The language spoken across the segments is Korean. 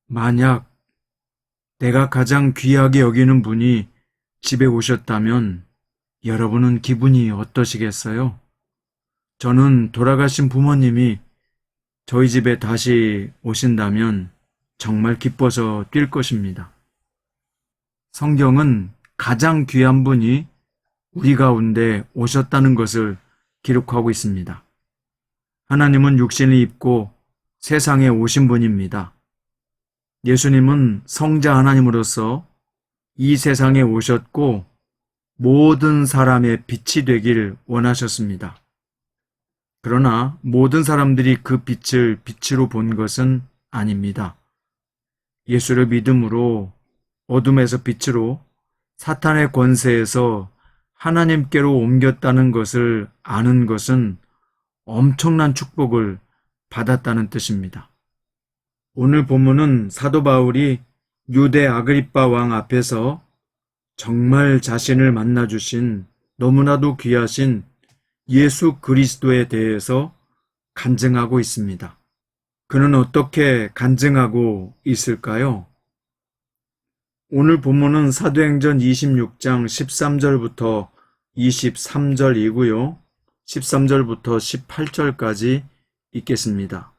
만약 내가 가장 귀하게 여기는 분이 집에 오셨다면 여러분은 기분이 어떠시겠어요? 저는 돌아가신 부모님이 저희 집에 다시 오신다면 정말 기뻐서 뛸 것입니다. 성경은 가장 귀한 분이 우리 가운데 오셨다는 것을 기록하고 있습니다. 하나님은 육신을 입고 세상에 오신 분입니다. 예수님은 성자 하나님으로서 이 세상에 오셨고 모든 사람의 빛이 되길 원하셨습니다. 그러나 모든 사람들이 그 빛을 빛으로 본 것은 아닙니다. 예수를 믿음으로 어둠에서 빛으로 사탄의 권세에서 하나님께로 옮겼다는 것을 아는 것은 엄청난 축복을 받았다는 뜻입니다. 오늘 본문은 사도 바울이 유대 아그리빠 왕 앞에서 정말 자신을 만나주신 너무나도 귀하신 예수 그리스도에 대해서 간증하고 있습니다. 그는 어떻게 간증하고 있을까요? 오늘 본문은 사도행전 26장 13절부터 23절이고요. 13절부터 18절까지 읽겠습니다.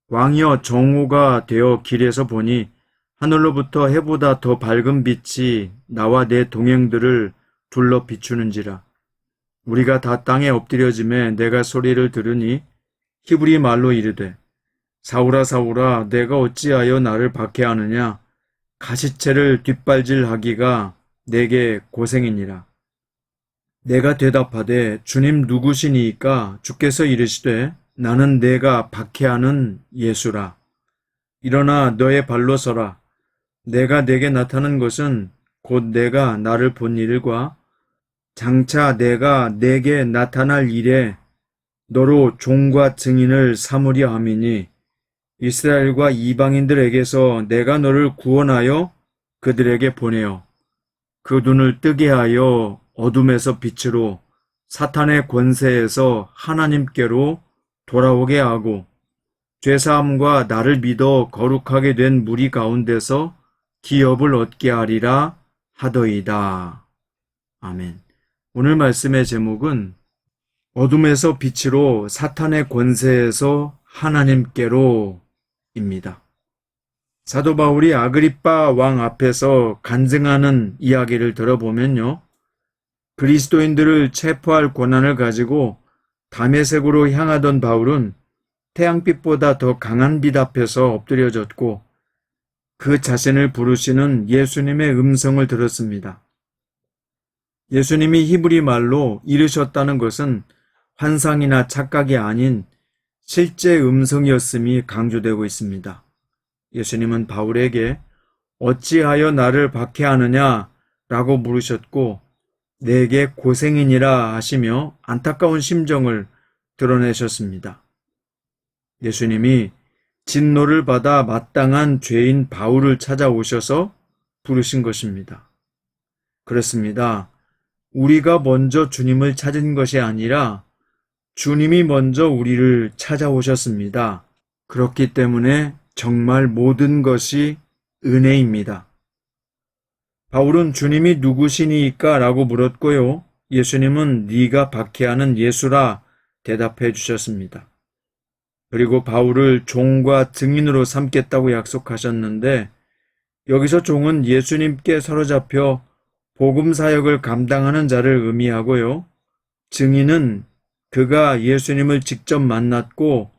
왕이여 정오가 되어 길에서 보니 하늘로부터 해보다 더 밝은 빛이 나와 내 동행들을 둘러 비추는지라. 우리가 다 땅에 엎드려짐에 내가 소리를 들으니 히브리 말로 이르되 사울아 사울아 내가 어찌하여 나를 박해하느냐 가시체를 뒷발질하기가 내게 고생이니라. 내가 대답하되 주님 누구시니이까? 주께서 이르시되 나는 내가 박해하는 예수라. 일어나 너의 발로 서라. 내가 내게 나타난 것은 곧 내가 나를 본 일과 장차 내가 내게 나타날 일에 너로 종과 증인을 삼으려 함이니 이스라엘과 이방인들에게서 내가 너를 구원하여 그들에게 보내어 그 눈을 뜨게 하여 어둠에서 빛으로 사탄의 권세에서 하나님께로 돌아오게 하고 죄사함과 나를 믿어 거룩하게 된 무리 가운데서 기업을 얻게 하리라 하더이다. 아멘. 오늘 말씀의 제목은 어둠에서 빛으로 사탄의 권세에서 하나님께로 입니다. 사도 바울이 아그리빠 왕 앞에서 간증하는 이야기를 들어보면요. 그리스도인들을 체포할 권한을 가지고 다메섹으로 향하던 바울은 태양빛보다 더 강한 빛 앞에서 엎드려졌고 그 자신을 부르시는 예수님의 음성을 들었습니다. 예수님이 히브리 말로 이르셨다는 것은 환상이나 착각이 아닌 실제 음성이었음이 강조되고 있습니다. 예수님은 바울에게 어찌하여 나를 박해하느냐 라고 물으셨고 내게 고생이니라 하시며 안타까운 심정을 드러내셨습니다. 예수님이 진노를 받아 마땅한 죄인 바울을 찾아오셔서 부르신 것입니다. 그렇습니다. 우리가 먼저 주님을 찾은 것이 아니라 주님이 먼저 우리를 찾아오셨습니다. 그렇기 때문에 정말 모든 것이 은혜입니다. 바울은 주님이 누구시니까? 라고 물었고요. 예수님은 네가 박해하는 예수라 대답해 주셨습니다. 그리고 바울을 종과 증인으로 삼겠다고 약속하셨는데 여기서 종은 예수님께 사로잡혀 복음 사역을 감당하는 자를 의미하고요. 증인은 그가 예수님을 직접 만났고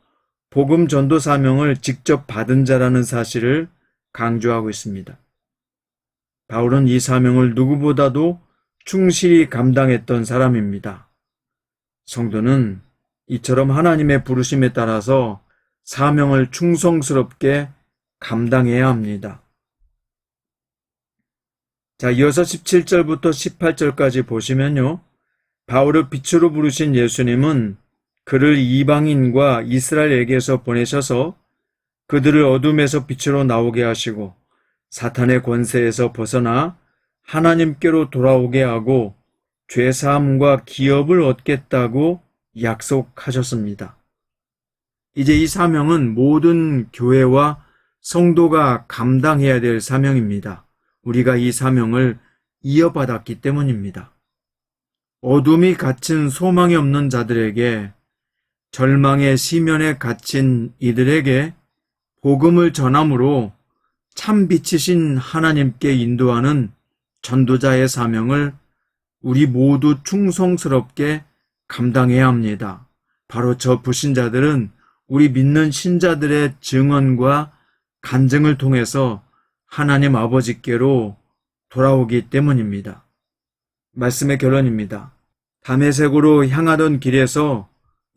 복음 전도 사명을 직접 받은 자라는 사실을 강조하고 있습니다. 바울은 이 사명을 누구보다도 충실히 감당했던 사람입니다. 성도는 이처럼 하나님의 부르심에 따라서 사명을 충성스럽게 감당해야 합니다. 자, 이어서 17절부터 18절까지 보시면요. 바울을 빛으로 부르신 예수님은 그를 이방인과 이스라엘에게서 보내셔서 그들을 어둠에서 빛으로 나오게 하시고 사탄의 권세에서 벗어나 하나님께로 돌아오게 하고 죄사함과 기업을 얻겠다고 약속하셨습니다. 이제 이 사명은 모든 교회와 성도가 감당해야 될 사명입니다. 우리가 이 사명을 이어받았기 때문입니다. 어둠이 갇힌 소망이 없는 자들에게, 절망의 시면에 갇힌 이들에게 복음을 전함으로 참 빛이신 하나님께 인도하는 전도자의 사명을 우리 모두 충성스럽게 감당해야 합니다. 바로 저 불신자들은 우리 믿는 신자들의 증언과 간증을 통해서 하나님 아버지께로 돌아오기 때문입니다. 말씀의 결론입니다. 다메섹으로 향하던 길에서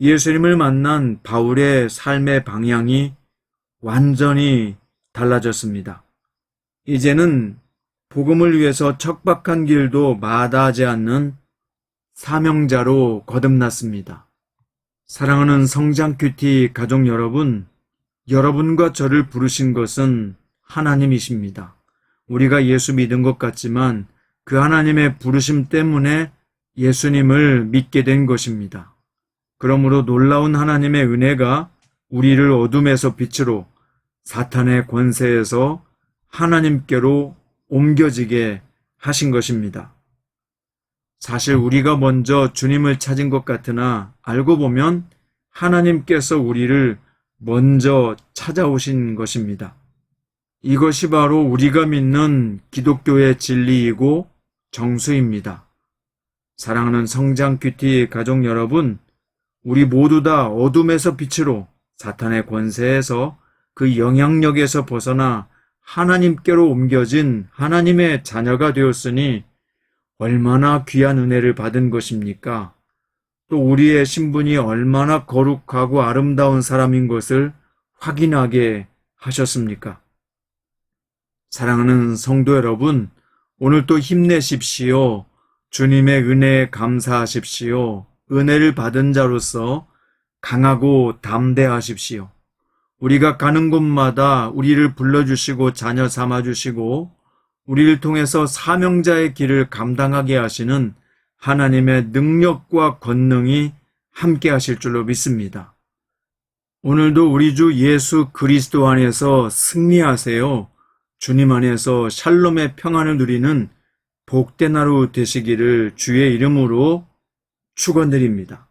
예수님을 만난 바울의 삶의 방향이 완전히 달라졌습니다. 이제는 복음을 위해서 척박한 길도 마다하지 않는 사명자로 거듭났습니다. 사랑하는 성장 큐티 가족 여러분, 여러분과 저를 부르신 것은 하나님이십니다. 우리가 예수 믿은 것 같지만 그 하나님의 부르심 때문에 예수님을 믿게 된 것입니다. 그러므로 놀라운 하나님의 은혜가 우리를 어둠에서 빛으로, 사탄의 권세에서 하나님께로 옮겨지게 하신 것입니다. 사실 우리가 먼저 주님을 찾은 것 같으나 알고 보면 하나님께서 우리를 먼저 찾아오신 것입니다. 이것이 바로 우리가 믿는 기독교의 진리이고 정수입니다. 사랑하는 성장 큐티 가족 여러분, 우리 모두 다 어둠에서 빛으로, 사탄의 권세에서 그 영향력에서 벗어나 하나님께로 옮겨진 하나님의 자녀가 되었으니 얼마나 귀한 은혜를 받은 것입니까? 또 우리의 신분이 얼마나 거룩하고 아름다운 사람인 것을 확인하게 하셨습니까? 사랑하는 성도 여러분, 오늘도 힘내십시오. 주님의 은혜에 감사하십시오. 은혜를 받은 자로서 강하고 담대하십시오. 우리가 가는 곳마다 우리를 불러주시고 자녀 삼아주시고 우리를 통해서 사명자의 길을 감당하게 하시는 하나님의 능력과 권능이 함께 하실 줄로 믿습니다. 오늘도 우리 주 예수 그리스도 안에서 승리하세요. 주님 안에서 샬롬의 평안을 누리는 복된 하루 되시기를 주의 이름으로 축원드립니다.